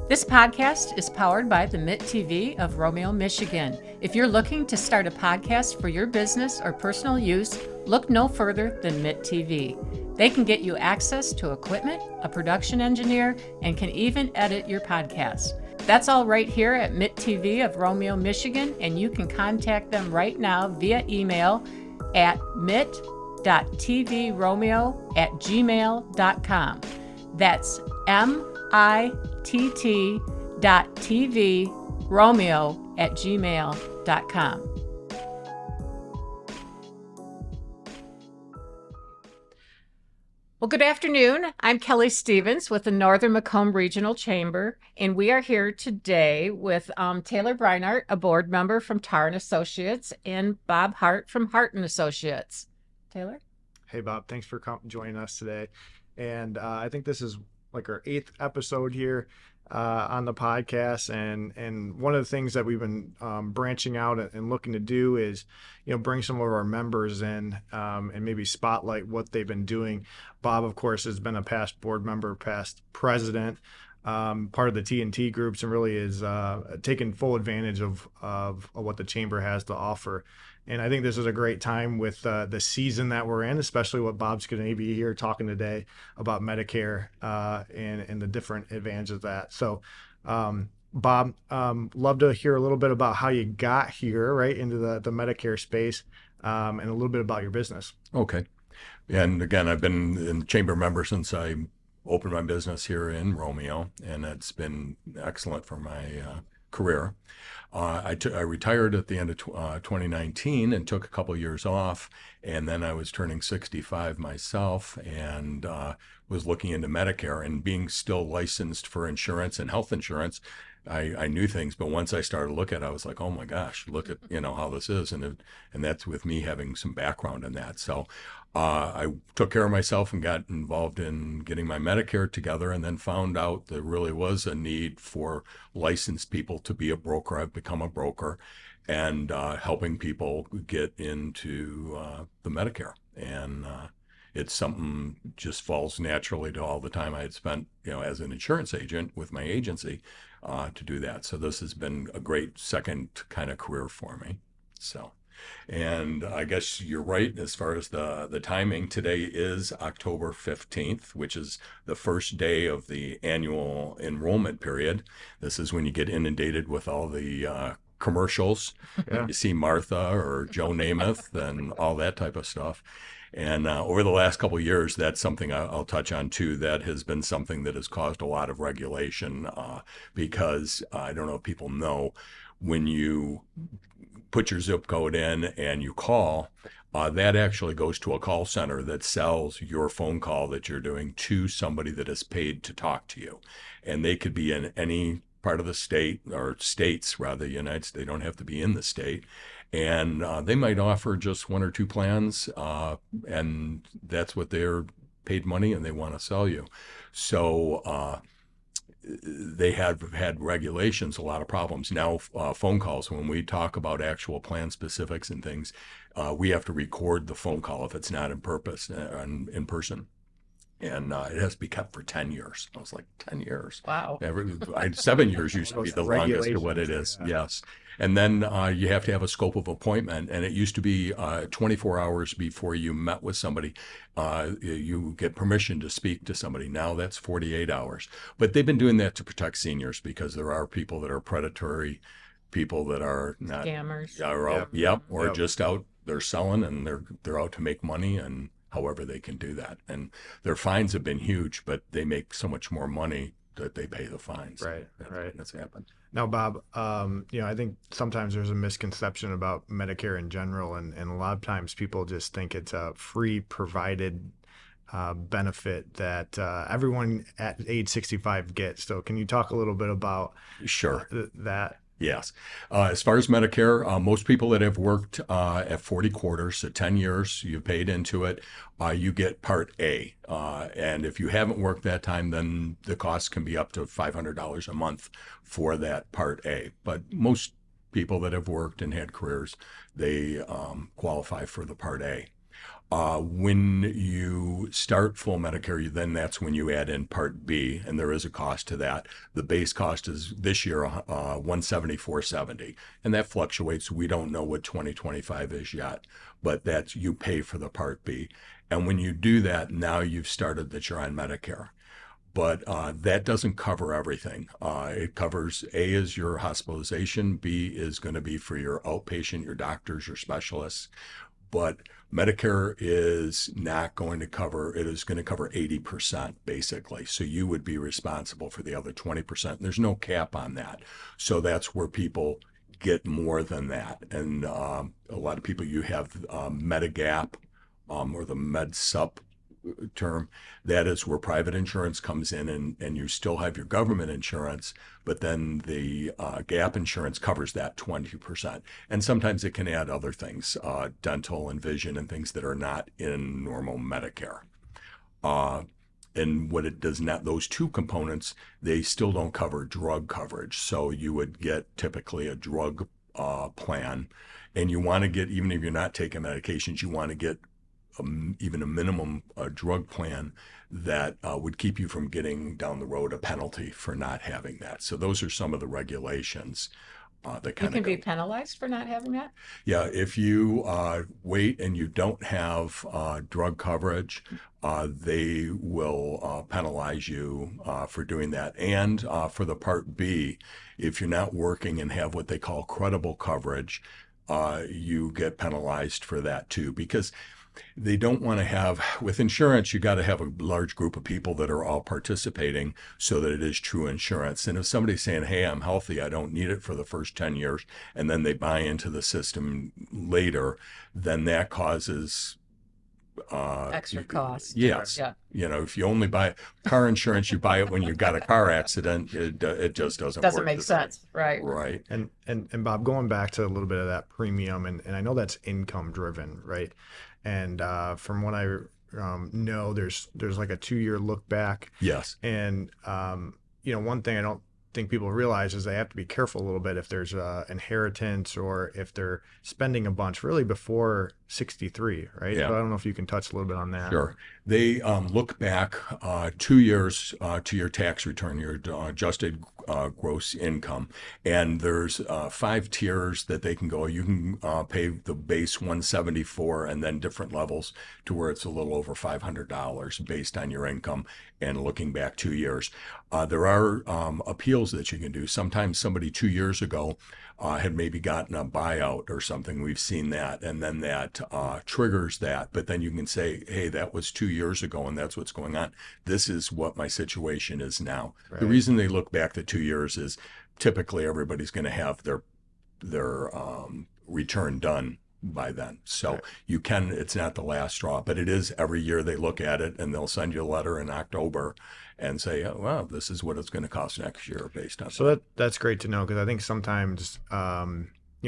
This podcast is powered by the Mitt TV of Romeo, Michigan. If you're looking to start a podcast for your business or personal use, look no further than Mitt TV. They can get you access to equipment, a production engineer, and can even edit your podcast. That's all right here at Mitt TV of Romeo, Michigan, and you can contact them right now via email at mitt.tvromeo@gmail.com. That's mitt.tvromeo@gmail.com. Well, good afternoon. I'm Kelly Stevens with the Northern Macomb Regional Chamber, and we are here today with Taylor Breinart, a board member from Tar and Associates, and Bob Hart from Hart and Associates. Taylor? Hey, Bob. Thanks for joining us today. And I think this is like our 8th episode here on the podcast. And one of the things that we've been branching out and looking to do is, bring some of our members in and maybe spotlight what they've been doing. Bob, of course, has been a past board member, past president, part of the T&T groups, and really is taking full advantage of what the chamber has to offer. And I think this is a great time with the season that we're in, especially what Bob's going to be here talking today about Medicare and the different advantages of that. So, Bob, love to hear a little bit about how you got here, right, into the Medicare space, and a little bit about your business. Okay. And again, I've been a chamber member since I opened my business here in Romeo, and it's been excellent for my career. I retired at the end of 2019 and took a couple years off, and then I was turning 65 myself and was looking into Medicare, and being still licensed for insurance and health insurance, I knew things, but once I started to look at it, I was like, oh my gosh, look at how this is, and that's with me having some background in that. So I took care of myself and got involved in getting my Medicare together, and then found out there really was a need for licensed people to be a broker. I've become a broker, and helping people get into the Medicare. And it's something just falls naturally to all the time I had spent, as an insurance agent with my agency to do that. So this has been a great second kind of career for me. So. And I guess you're right as far as the timing. Today is October 15th, which is the first day of the annual enrollment period. This is when you get inundated with all the commercials. Yeah. You see Martha or Joe Namath and all that type of stuff. And over the last couple of years, that's something I'll touch on too. That has been something that has caused a lot of regulation because I don't know if people know, when you put your zip code in and you call, that actually goes to a call center that sells your phone call that you're doing to somebody that is paid to talk to you. And they could be in any part of the state, or states rather, United States. They don't have to be in the state. And they might offer just one or two plans, and that's what they're paid money, and they want to sell you. So they have had regulations, a lot of problems. Now, phone calls, when we talk about actual plan specifics and things, we have to record the phone call if it's not in person. And it has to be kept for 10 years. I was like, 10 years? Wow. 7 years used to be the longest of what it is. Yeah. Yes. And then you have to have a scope of appointment. And it used to be 24 hours before you met with somebody, you get permission to speak to somebody. Now that's 48 hours. But they've been doing that to protect seniors, because there are people that are predatory, people that are not scammers. Or just out, they're selling, and they're out to make money, and however they can do that. And their fines have been huge, but they make so much more money that they pay the fines. Right. That's happened. Now, Bob, I think sometimes there's a misconception about Medicare in general, and a lot of times people just think it's a free provided benefit that everyone at age 65 gets. So can you talk a little bit about that? Yes. As far as Medicare, most people that have worked at 40 quarters, so 10 years, you've paid into it, you get Part A. And if you haven't worked that time, then the cost can be up to $500 a month for that Part A. But most people that have worked and had careers, they qualify for the Part A. When you start full Medicare, then that's when you add in Part B, and there is a cost to that. The base cost is this year $174.70, and that fluctuates. We don't know what 2025 is yet, but that's you pay for the Part B. And when you do that, now you've started that you're on Medicare. But that doesn't cover everything. It covers A is your hospitalization, B is going to be for your outpatient, your doctors, your specialists. But Medicare is not going to cover, it is going to cover 80% basically. So you would be responsible for the other 20%. There's no cap on that. So that's where people get more than that. And a lot of people, you have Medigap or the MedSup term. That is where private insurance comes in, and you still have your government insurance, but then the gap insurance covers that 20%. And sometimes it can add other things, dental and vision and things that are not in normal Medicare. And what it does not, those two components, they still don't cover drug coverage. So you would get typically a drug plan, and you want to get, even if you're not taking medications, you want to get even a minimum drug plan that would keep you from getting down the road a penalty for not having that. So those are some of the regulations that kind of You can be penalized for not having that? Yeah, if you wait and you don't have drug coverage, they will penalize you for doing that. And for the Part B, if you're not working and have what they call credible coverage, you get penalized for that too, because they don't want to have, with insurance, you got to have a large group of people that are all participating so that it is true insurance. And if somebody's saying, hey, I'm healthy, I don't need it for the first 10 years, and then they buy into the system later, then that causes Extra cost. Yes. Yeah. You know, if you only buy car insurance, you buy it when you've got a car accident, it just doesn't work make sense. Right. Right. And Bob, going back to a little bit of that premium, and I know that's income driven, right? And from what I know, there's like a 2-year look back. Yes. And one thing I don't think people realize is they have to be careful a little bit if there's inheritance or if they're spending a bunch really before 63, right? Yeah. But I don't know if you can touch a little bit on that. Sure. They look back 2 years to your tax return, your adjusted gross income, and there's 5 tiers that they can go. You can pay the base 174, and then different levels to where it's a little over $500 based on your income. And looking back 2 years, there are appeals that you can do. Sometimes somebody 2 years ago had maybe gotten a buyout or something. We've seen that, and then that triggers that. But then you can say, hey, that was 2 years ago, and that's what's going on. This is what my situation is now. Right. The reason they look back to 2 years is typically everybody's going to have their return done by then. So right. You can, it's not the last straw, but it is every year they look at it, and they'll send you a letter in October and say, oh, well, this is what it's going to cost next year based on so that's great to know, because I think sometimes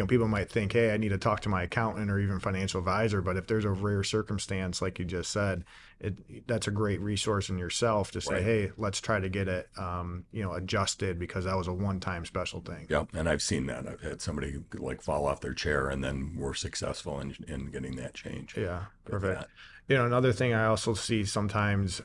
people might think, hey, I need to talk to my accountant or even financial advisor, but if there's a rare circumstance like you just said, that's a great resource in yourself to say, right. Hey, let's try to get it adjusted, because that was a one-time special thing. Yeah, and I've seen that. I've had somebody like fall off their chair, and then we're successful in getting that change. Yeah, perfect. Another thing I also see sometimes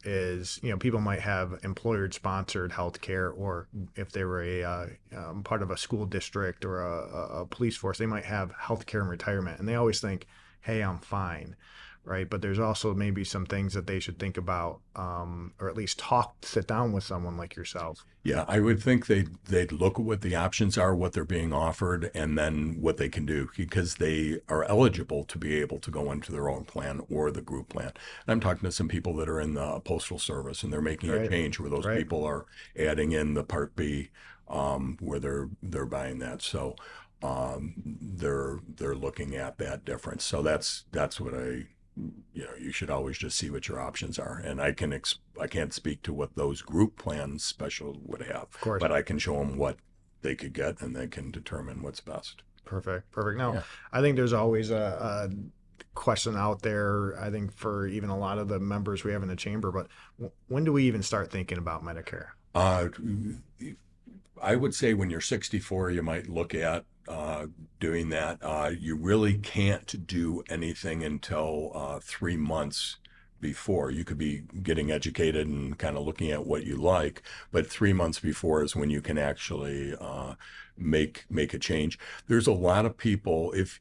is, people might have employer-sponsored health care, or if they were a part of a school district or a police force, they might have health care and retirement. And they always think, hey, I'm fine, right? But there's also maybe some things that they should think about, or at least sit down with someone like yourself. Yeah, I would think they'd look at what the options are, what they're being offered, and then what they can do, because they are eligible to be able to go into their own plan or the group plan. And I'm talking to some people that are in the Postal Service, and they're making right. a change where those right. people are adding in the Part B, where they're buying that. So they're looking at that difference. So that's what you should always just see what your options are. And I can't speak to what those group plans special would have, of course, but I can show them what they could get, and they can determine what's best. Perfect. Now, yeah. I think there's always a question out there, I think, for even a lot of the members we have in the chamber, but when do we even start thinking about Medicare? I would say when you're 64, you might look at doing that. You really can't do anything until 3 months before. You could be getting educated and kind of looking at what you like, but 3 months before is when you can actually make a change. There's a lot of people, if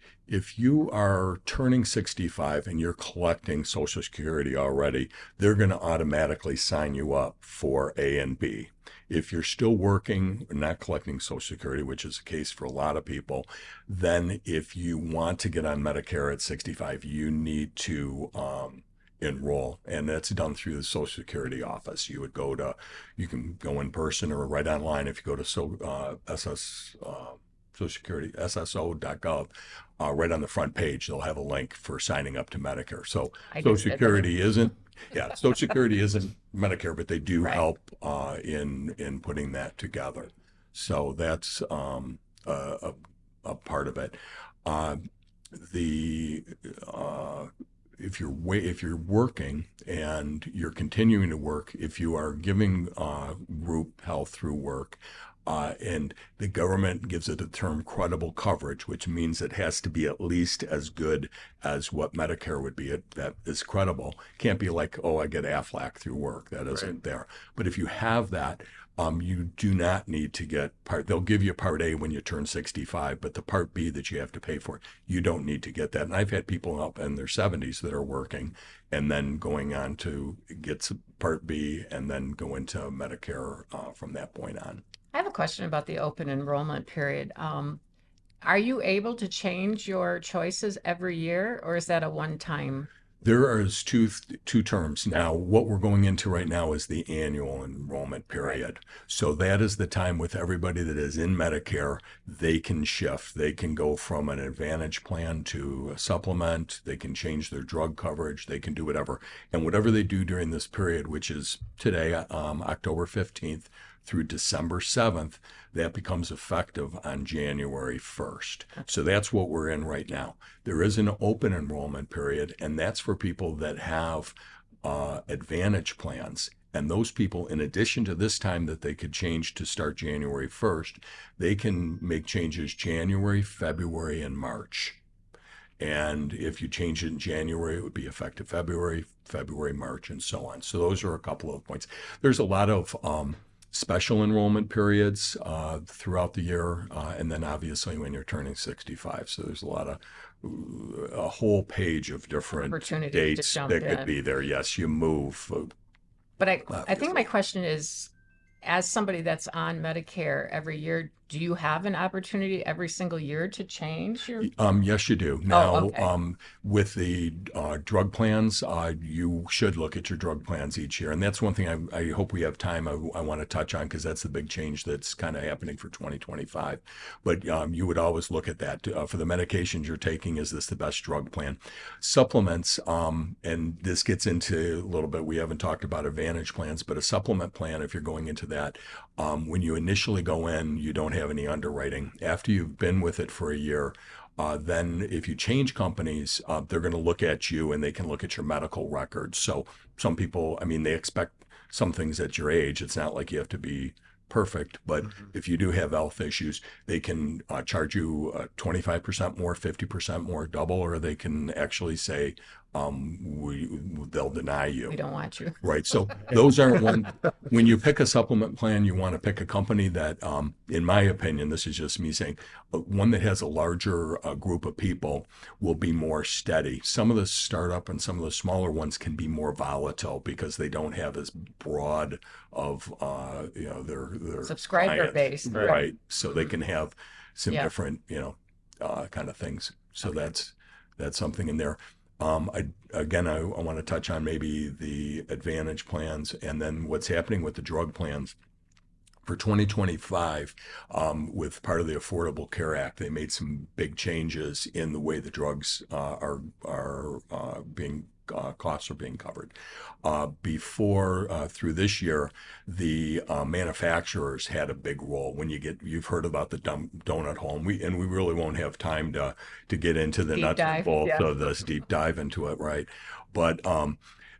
you are turning 65 and you're collecting Social Security already, they're going to automatically sign you up for A and B. If you're still working, not collecting Social Security, which is the case for a lot of people, then if you want to get on Medicare at 65, you need to enroll, and that's done through the Social Security office. You can go in person or right online. If you go to Social Security, sso.gov, right on the front page, they'll have a link for signing up to Medicare. So Social Security isn't, yeah, Social Security isn't Medicare, but they do help in putting that together. So that's a part of it. If you're working and you're continuing to work, if you are giving group health through work, and the government gives it the term credible coverage, which means it has to be at least as good as what Medicare would be. That is credible. Can't be like, oh, I get Aflac through work. That isn't there. But if you have that, you do not need to get they'll give you Part A when you turn 65, but the Part B that you have to pay for, you don't need to get that. And I've had people up in their 70s that are working and then going on to get Part B and then go into Medicare from that point on. I have a question about the open enrollment period. Are you able to change your choices every year, or is that a one-time? There is two terms. Now, what we're going into right now is the annual enrollment period. So that is the time with everybody that is in Medicare, they can shift. They can go from an Advantage plan to a supplement. They can change their drug coverage. They can do whatever. And whatever they do during this period, which is today, October 15th, through December 7th, that becomes effective on January 1st. So that's what we're in right now. There is an open enrollment period, and that's for people that have Advantage plans. And those people, in addition to this time that they could change to start January 1st, they can make changes January, February, and March. And if you change it in January, it would be effective February, March, and so on. So those are a couple of points. There's a lot of special enrollment periods throughout the year, and then obviously when you're turning 65. So there's a whole page of different dates that could be there. Yes, you move. But I think my question is, as somebody that's on Medicare every year, do you have an opportunity every single year to change your? Yes, you do. Now, okay. With the drug plans, you should look at your drug plans each year. And that's one thing I hope we have time I want to touch on, because that's the big change that's kind of happening for 2025. But you would always look at that. For the medications you're taking, is this the best drug plan? Supplements, and this gets into a little bit, we haven't talked about Advantage plans, but a supplement plan, if you're going into that, when you initially go in, you don't have any underwriting. After you've been with it for a year, then if you change companies, they're going to look at you and they can look at your medical records. So some people, they expect some things at your age. It's not like you have to be perfect, but if you do have health issues, they can charge you 25% more, 50% more, double, or they can actually say, they'll deny you. We don't want you. Right. So those aren't when you pick a supplement plan, you want to pick a company that, in my opinion, this is just me saying, one that has a larger group of people will be more steady. Some of the startup and some of the smaller ones can be more volatile because they don't have as broad of, their subscriber base. Right. So they can have some different, kind of things. So that's something in there. I want to touch on maybe the Advantage plans and then what's happening with the drug plans. For 2025, with part of the Affordable Care Act, they made some big changes in the way the drugs are being costs are being covered. Through this year, the manufacturers had a big role. You've heard about the donut hole, and we really won't have time to get into the nuts and bolts of this deep dive into it, right? But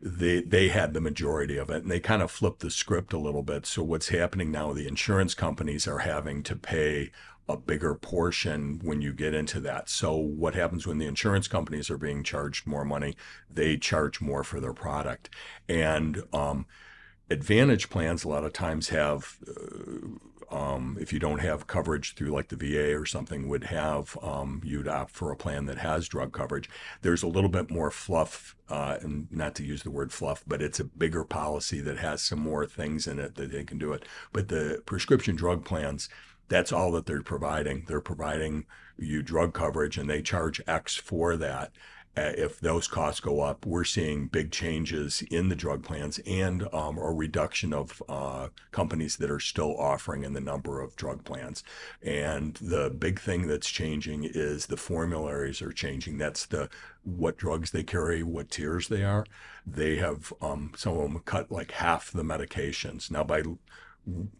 they had the majority of it, and they kind of flipped the script a little bit. So what's happening now, the insurance companies are having to pay a bigger portion when you get into that. So what happens when the insurance companies are being charged more money? They charge more for their product. And Advantage plans a lot of times have, if you don't have coverage through like the VA or something, would have, you'd opt for a plan that has drug coverage. There's a little bit more fluff, and not to use the word fluff, but it's a bigger policy that has some more things in it that they can do it. But the prescription drug plans, that's all that they're providing. They're providing you drug coverage, and they charge X for that. If those costs go up, we're seeing big changes in the drug plans and a reduction of companies that are still offering in the number of drug plans. And the big thing that's changing is the formularies are changing. That's what drugs they carry, what tiers they are. They have some of them cut like half the medications. Now, by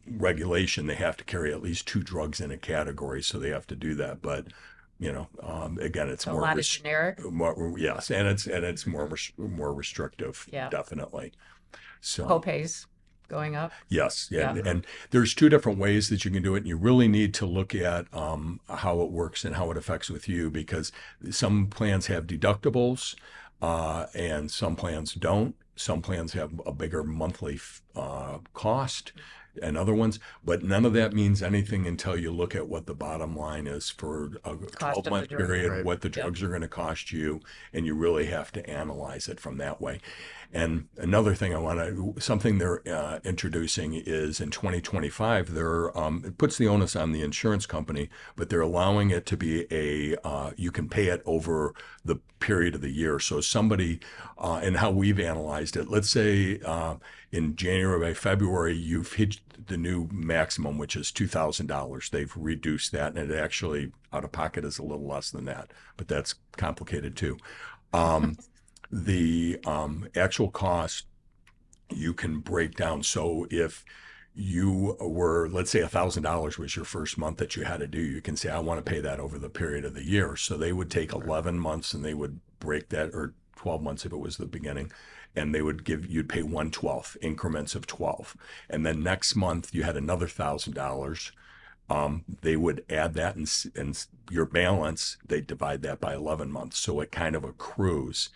regulation, they have to carry at least 2 drugs in a category, so they have to do that. But again, it's So more a lot of generic. yes, and it's more restrictive, Yeah. definitely. So Copays going up. yes, yeah, Yeah. and there's 2 different ways that you can do it, and you really need to look at how it works and how it affects with you, because some plans have deductibles, and some plans don't. Some plans have a bigger monthly cost and other ones, but none of that means anything until you look at what the bottom line is for a Cost of the 12-month drug. period, Right. what the drugs are going to cost you, and you really have to analyze it from that way. And another thing something they're introducing is in 2025, it puts the onus on the insurance company, but they're allowing it to be you can pay it over the period of the year. So somebody, and how we've analyzed it, let's say in January, by February, you've hit the new maximum, which is $2,000. They've reduced that, and it actually out of pocket is a little less than that, but that's complicated too. The actual cost you can break down. So if you were, let's say $1,000 was your first month that you had to do, you can say, I want to pay that over the period of the year. So they would take 11 months and they would break that, or 12 months if it was the beginning, and you'd pay 1/12 increments of 12. And then next month you had another $1,000. They would add that and your balance, they divide that by 11 months. So it kind of accrues.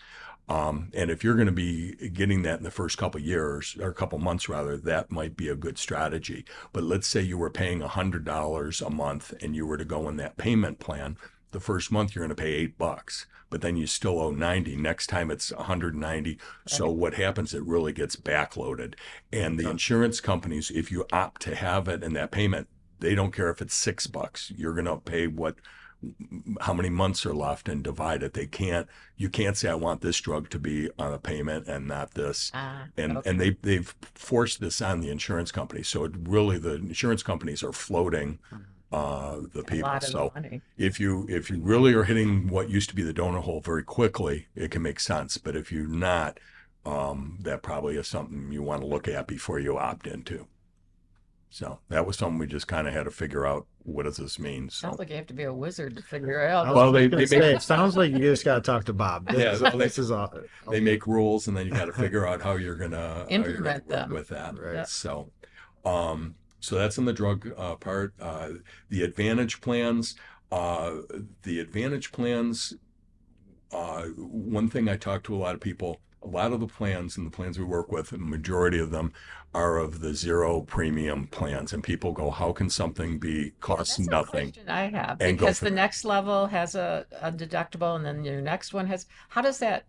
And if you're going to be getting that in the first couple of years, or a couple months rather, that might be a good strategy. But let's say you were paying $100 a month and you were to go in that payment plan. The first month you're going to pay $8, but then you still owe 90. Next time it's 190. So what happens? It really gets backloaded. And the insurance companies, if you opt to have it in that payment, they don't care if it's $6. You're going to pay how many months are left and divide it. You can't say, I want this drug to be on a payment and not this. And they've forced this on the insurance companies. So the insurance companies are floating the people. So money. if you really are hitting what used to be the donut hole very quickly, it can make sense. But if you're not, that probably is something you want to look at before you opt into. So that was something we just kind of had to figure out. What does this mean? So, Sounds like you have to be a wizard to figure it out. well, they It sounds like you just got to talk to Bob. This is all. They make rules, and then you got to figure out how you're gonna Implement them with that. Right. Yep. So, so that's in the drug part. The Advantage plans. One thing I talk to a lot of people. A lot of the plans and the plans we work with, the majority of them are of the 0 premium plans. And people go, how can something cost That's nothing? a question I have, and go because for the that. next level has a deductible, and then your next one has. How does that?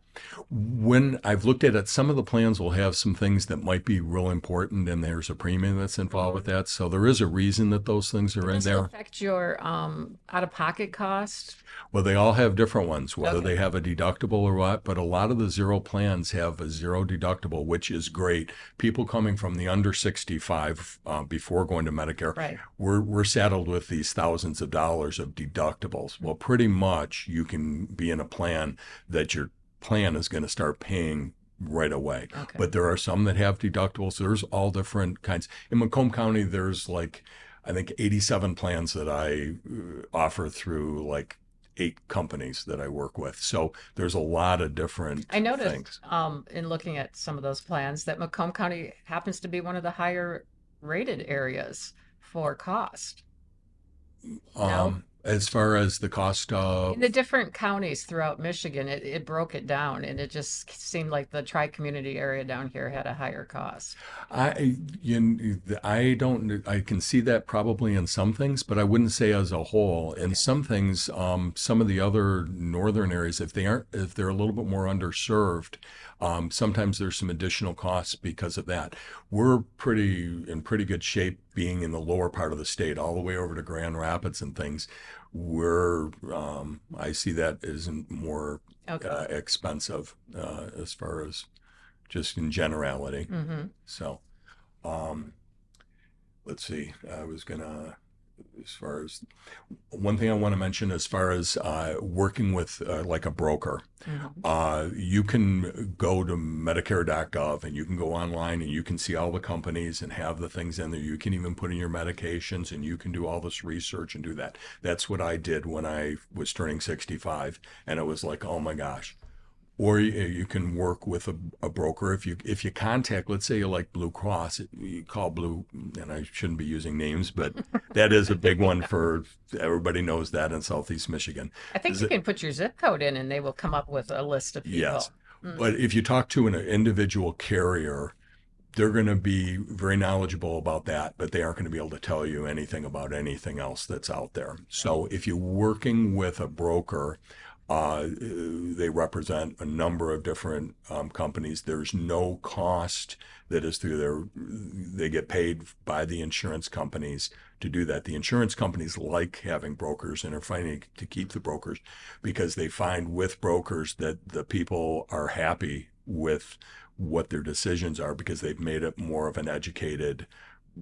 When I've looked at it, some of the plans will have some things that might be real important, and there's a premium that's involved with that. So there is a reason that those things are in Does it there. affect your out-of-pocket cost? Well, they all have different ones, whether Okay. they have a deductible or what, but a lot of the 0 plans have a 0 deductible, which is great. People coming from the under 65 before going to Medicare, Right. we're saddled with these thousands of dollars of deductibles. Well, pretty much you can be in a plan that your plan is going to start paying right away. Okay. But there are some that have deductibles. There's all different kinds. In Macomb County, there's I think 87 plans that I offer through 8 companies that I work with. So there's a lot of different I noticed things. in looking at some of those plans that Macomb County happens to be one of the higher rated areas for cost. No? As far as the cost In the of, different counties throughout Michigan, it broke it down, and it just seemed like the tri-community area down here had a higher cost. I don't, I can see that probably in some things, but I wouldn't say as a whole. In some things, some of the other northern areas, if they're a little bit more underserved, sometimes there's some additional costs because of that. We're in pretty good shape being in the lower part of the state, all the way over to Grand Rapids and things. I see that as more Okay. expensive as far as just in generality. Mm-hmm. So, um, let's see. As far as one thing I want to mention, as far as working with like a broker, Mm-hmm. you can go to Medicare.gov and you can go online and you can see all the companies and have the things in there. You can even put in your medications and you can do all this research and do that. That's what I did when I was turning 65, and it was like, oh my gosh. Or you can work with a broker. If you contact, let's say you like Blue Cross, you call Blue, and I shouldn't be using names, but that is a big one for everybody knows that in Southeast Michigan. I think Is you it? can put your zip code in, and they will come up with a list of Yes. people. Mm. But if you talk to an individual carrier, they're going to be very knowledgeable about that, but they aren't going to be able to tell you anything about anything else that's out there. So if you're working with a broker, they represent a number of different companies. There's no cost that is through they get paid by the insurance companies to do that. The insurance companies like having brokers and are fighting to keep the brokers because they find with brokers that the people are happy with what their decisions are because they've made it more of an educated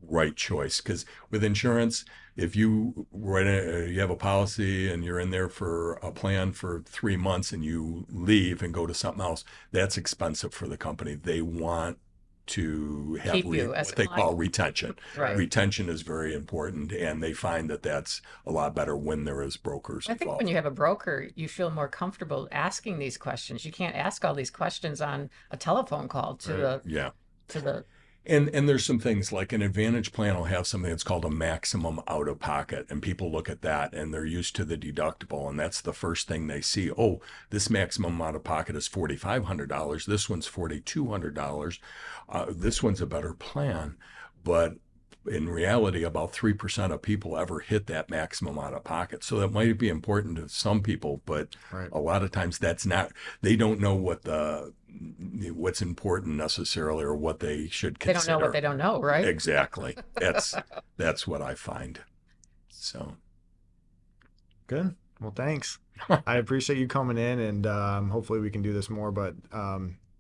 right choice. Because with insurance, if you you have a policy and you're in there for a plan for 3 months and you leave and go to something else, that's expensive for the company. They want to have Keep you as a what they call client. retention. Right. Retention is very important, and they find that that's a lot better when there is brokers I think when involved. you have a broker, you feel more comfortable asking these questions. You can't ask all these questions on a telephone call to Right. Yeah. the And there's some things like an Advantage plan will have something that's called a maximum out of pocket, and people look at that and they're used to the deductible, and that's the first thing they see. Oh, this maximum out of pocket is $4,500. This one's $4,200. This one's a better plan, but in reality, about 3% of people ever hit that maximum out of pocket. So that might be important to some people, but Right. a lot of times that's not, they don't know what's important necessarily or what they should they don't know what consider. they don't know, right? Exactly. That's what I find. So Good. Well, thanks. I appreciate you coming in, and hopefully we can do this more. But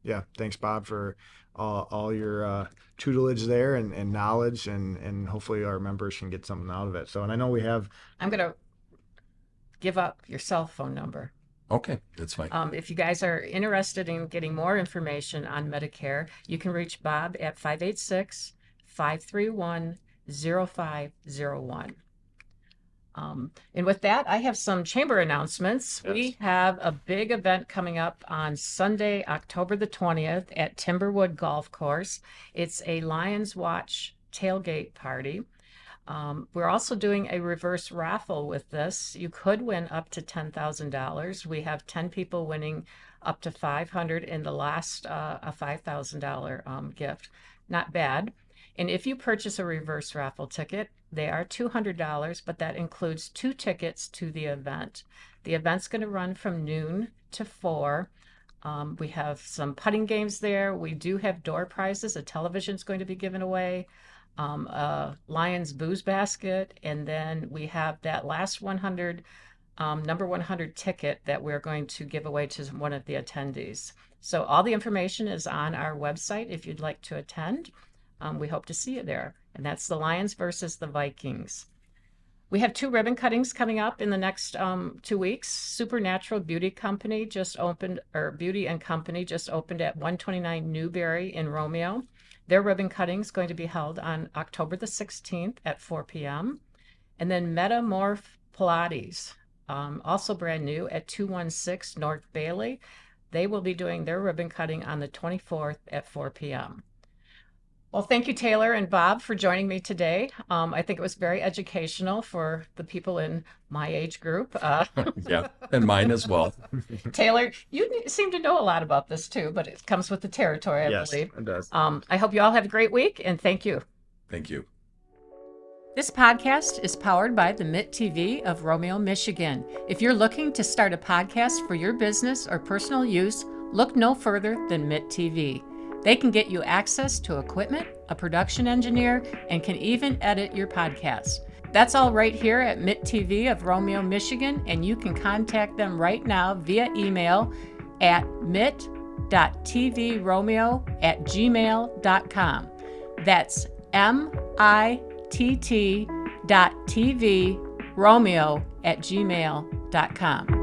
yeah, thanks, Bob, for all your tutelage there and knowledge, and hopefully our members can get something out of it. So, and I know we have. I'm gonna give up your cell phone number. okay, that's fine. If you guys are interested in getting more information on Medicare, you can reach Bob at 586-531-0501. And with that, I have some chamber announcements. Yes. We have a big event coming up on Sunday, October the 20th at Timberwood Golf Course. It's a Lions Watch tailgate party. We're also doing a reverse raffle with this. You could win up to $10,000. We have 10 people winning up to $500 in the last a $5,000 gift. Not bad. And if you purchase a reverse raffle ticket, they are $200, but that includes 2 tickets to the event. The event's going to run from noon to 4. We have some putting games there. We do have door prizes. A television's going to be given away, a Lions booze basket, and then we have that last 100, number 100 ticket that we're going to give away to one of the attendees. So all the information is on our website if you'd like to attend. We hope to see you there. And that's the Lions versus the Vikings. We have 2 ribbon cuttings coming up in the next 2 weeks. Supernatural Beauty Company just opened, or Beauty and Company just opened at 129 Newberry in Romeo. Their ribbon cutting is going to be held on October the 16th at 4 p.m. And then Metamorph Pilates also brand new at 216 North Bailey. They will be doing their ribbon cutting on the 24th at 4 p.m. Well, thank you, Taylor and Bob, for joining me today. I think it was very educational for the people in my age group. Yeah, and mine as well. Taylor, you seem to know a lot about this too, but it comes with the territory, I Yes, believe. it does. I hope you all have a great week, and thank you. Thank you. This podcast is powered by the Mitt TV of Romeo, Michigan. If you're looking to start a podcast for your business or personal use, look no further than Mitt TV. They can get you access to equipment, a production engineer, and can even edit your podcast. That's all right here at Mitt TV of Romeo, Michigan, and you can contact them right now via email at mitt.tvromeo@gmail.com. That's mitt.tvromeo@gmail.com.